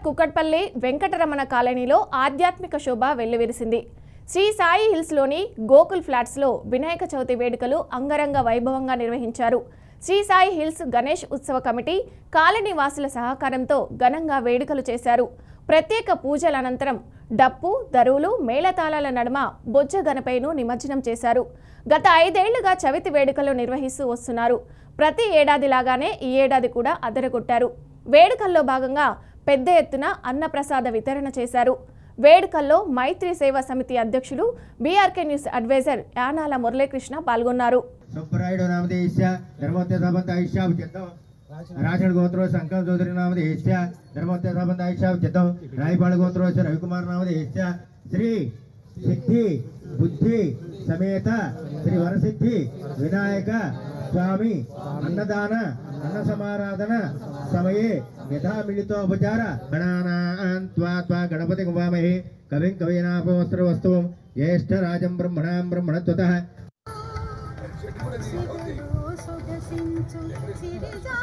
కుక్కట్పల్లి వెంకటరమణ కాలనీలో ఆధ్యాత్మిక శోభ వెల్లువిరిసింది. శ్రీ సాయి హిల్స్లోని గోకుల్ ఫ్లాట్స్లో వినాయక చవితి వేడుకలు అంగరంగ వైభవంగా నిర్వహించారు. శ్రీ సాయి హిల్స్ గణేష్ ఉత్సవ కమిటీ కాలనీ వాసుల సహకారంతో ఘనంగా వేడుకలు చేశారు. ప్రత్యేక పూజల అనంతరం డప్పు, దరువులు, మేళతాళాల నడుమ బొజ్జ గణపయ్యను నిమజ్జనం చేశారు. గత 5 ఏళ్లుగా చవితి వేడుకలు నిర్వహిస్తూ వస్తున్నారు. ప్రతి ఏడాదిలాగానే ఈ ఏడాది కూడా అదరగొట్టారు. వేడుకల్లో భాగంగా పెద్ద ఎత్తున అన్నప్రసాద వితరణ చేశారు. వేడుకల్లో మైత్రి సేవా సమితి అధ్యక్షులు BRK news adviser Yanala Muralikrishna పాల్గొన్నారు. राजड़ गोत्रो शंकर चौधरी नामधेय धर्मोत्य संबंध रायपाड़ गोत्रो रविकुमार नामधेय श्री सिद्धि बुद्धि समेत श्री वरसिद्धि विनायक स्वामी अन्नदान अन्न समाराधन समये यथा मिलितोपचार गणानां त्वा गणपति कुमामहे कविं कवीनापोस्त्र वस्तुं ज्येष्ठराजं ब्रह्मणां ब्रह्मणत्वतः సిరిజా